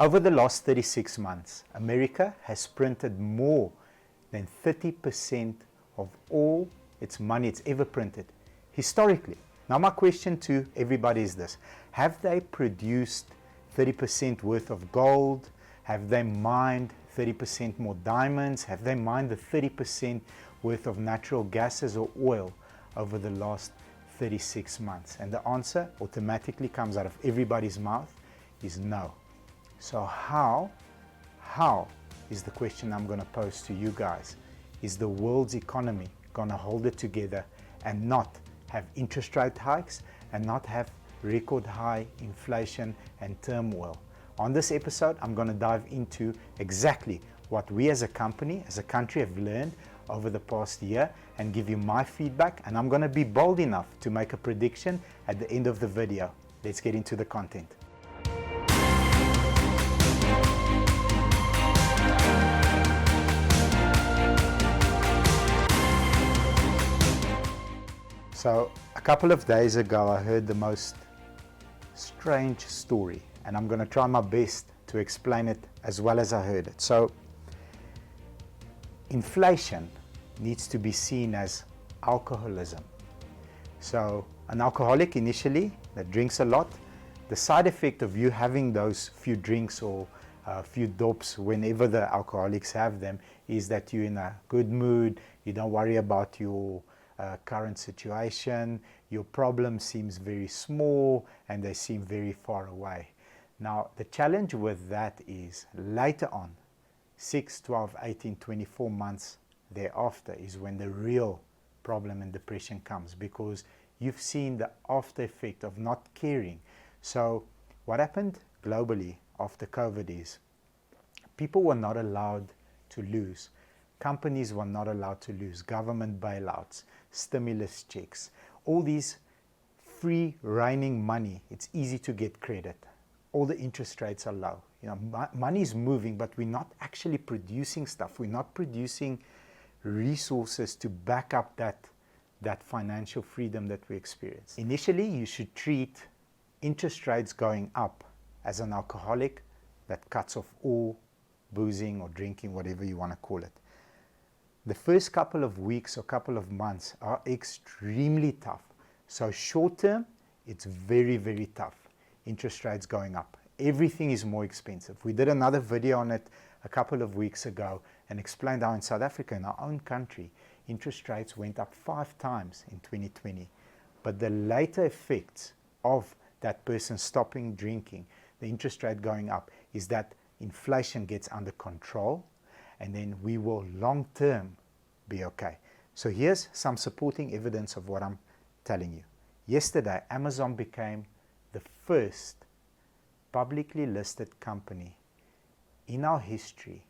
Over the last 36 months, America has printed more than 30% of all its money it's ever printed, historically. Now my question to everybody is this: have they produced 30% worth of gold? Have they mined 30% more diamonds? Have they mined the 30% worth of natural gases or oil over the last 36 months? And the answer automatically comes out of everybody's mouth is no. So how is the question I'm going to pose to you guys. Is the world's economy going to hold it together and not have interest rate hikes and not have record high inflation and turmoil? On this episode, I'm going to dive into exactly what we as a company, as a country have learned over the past year and give you my feedback, and I'm going to be bold enough to make a prediction at the end of the video. Let's get into the content. So a couple of days ago, I heard the most strange story, and I'm going to try my best to explain it as well as I heard it. So inflation needs to be seen as alcoholism. So an alcoholic initially that drinks a lot, the side effect of you having those few drinks or a few dopes whenever the alcoholics have them is that you're in a good mood, you don't worry about your current situation, your problem seems very small and they seem very far away. Now the challenge with that is later on, 6, 12, 18, 24 months thereafter is when the real problem and depression comes, because you've seen the after effect of not caring. So what happened globally after COVID is people were not allowed to lose. Companies were not allowed to lose. Government bailouts, stimulus checks, all these free raining money. It's easy to get credit. All the interest rates are low. You know, money is moving, but we're not actually producing stuff. We're not producing resources to back up that financial freedom that we experience. Initially, you should treat interest rates going up as an alcoholic that cuts off all boozing or drinking, whatever you want to call it. The first couple of weeks or couple of months are extremely tough. So short term, it's very, very tough. Interest rates going up. Everything is more expensive. We did another video on it a couple of weeks ago and explained how in South Africa, in our own country, interest rates went up 5 times in 2020. But the later effects of that person stopping drinking, the interest rate going up, is that inflation gets under control, and then we will long term be okay. So here's some supporting evidence of what I'm telling you. Yesterday, Amazon became the first publicly listed company in our history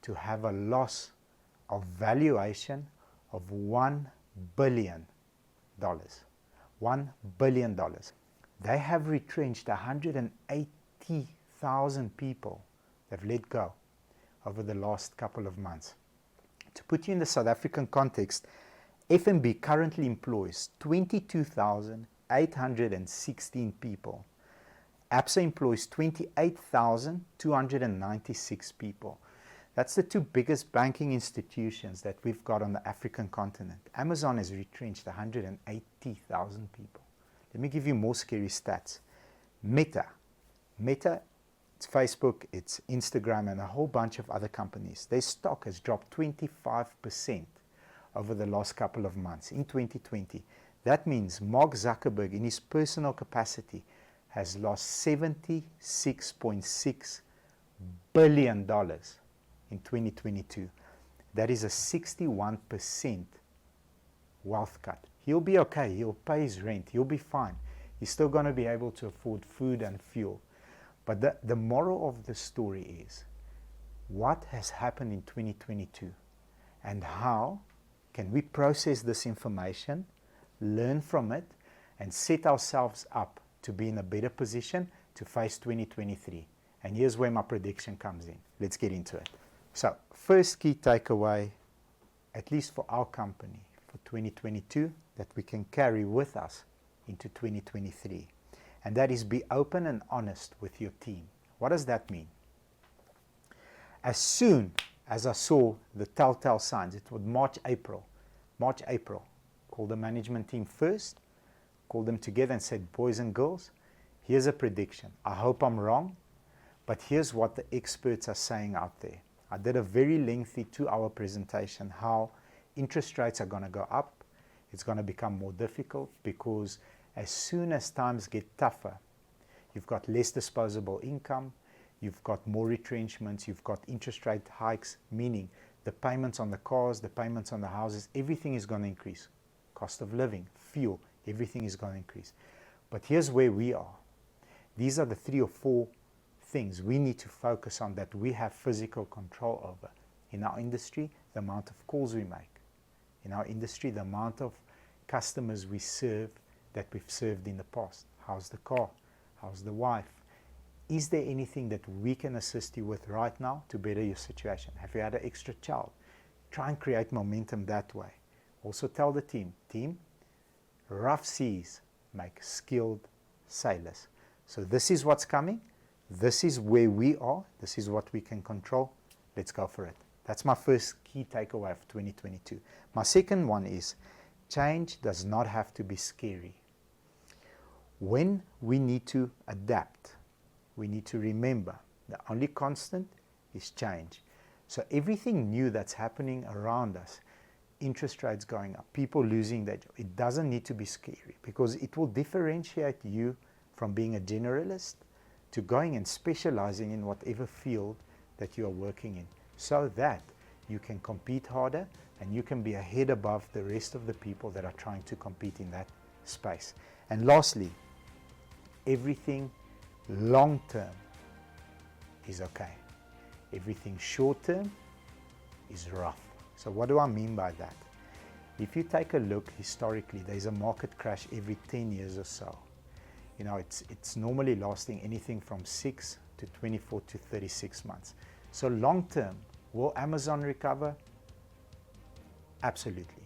to have a loss of valuation of $1 billion. $1 billion. They have retrenched 180,000 people they've let go over the last couple of months. To put you in the South African context, F&B currently employs 22,816 people. Absa employs 28,296 people. That's the 2 biggest banking institutions that we've got on the African continent. Amazon has retrenched 180,000 people. Let me give you more scary stats. Meta, it's Facebook, it's Instagram, and a whole bunch of other companies. Their stock has dropped 25% over the last couple of months in 2020. That means Mark Zuckerberg, in his personal capacity, has lost $76.6 billion in 2022. That is a 61% wealth cut. He'll be okay. He'll pay his rent. He'll be fine. He's still going to be able to afford food and fuel. But the moral of the story is, what has happened in 2022 and how can we process this information, learn from it, and set ourselves up to be in a better position to face 2023. And here's where my prediction comes in. Let's get into it. So, first key takeaway, at least for our company, for 2022, that we can carry with us into 2023. And that is, be open and honest with your team. What does that mean? As soon as I saw the telltale signs, it was March, April, called the management team first, called them together and said, boys and girls, here's a prediction. I hope I'm wrong, but here's what the experts are saying out there. I did a very lengthy 2-hour presentation how interest rates are going to go up. It's going to become more difficult because as soon as times get tougher, you've got less disposable income, you've got more retrenchments, you've got interest rate hikes, meaning the payments on the cars, the payments on the houses, everything is going to increase. Cost of living, fuel, everything is going to increase. But here's where we are. These are the 3 or 4 things we need to focus on that we have physical control over. In our industry, the amount of calls we make. In our industry, the amount of customers we serve that we've served in the past. How's the car? How's the wife? Is there anything that we can assist you with right now to better your situation? Have you had an extra child? Try and create momentum that way. Also tell the team, rough seas make skilled sailors. So this is what's coming. This is where we are. This is what we can control. Let's go for it. That's my first key takeaway of 2022. My second one is change does not have to be scary. When we need to adapt, we need to remember the only constant is change. So everything new that's happening around us, interest rates going up, people losing their job, it doesn't need to be scary because it will differentiate you from being a generalist to going and specializing in whatever field that you are working in so that you can compete harder and you can be ahead above the rest of the people that are trying to compete in that space. And lastly, everything long term is okay. Everything short term is rough. So what do I mean by that? If you take a look historically, there's a market crash every 10 years or so. You know, it's normally lasting anything from 6 to 24 to 36 months. So long term, will Amazon recover? Absolutely.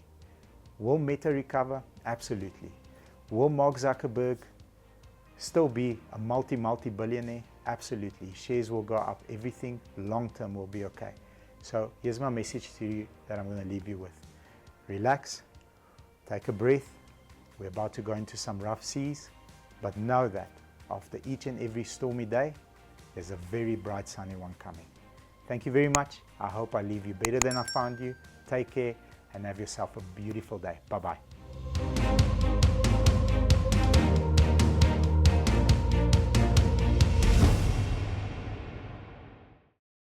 Will Meta recover? Absolutely. Will Mark Zuckerberg still be a multi-billionaire? Absolutely. Shares will go up. Everything long term will be okay. So here's my message to you that I'm going to leave you with. Relax, take a breath. We're about to go into some rough seas, but know that after each and every stormy day, there's a very bright sunny one coming. Thank you very much. I hope I leave you better than I found you. Take care and have yourself a beautiful day. Bye-bye.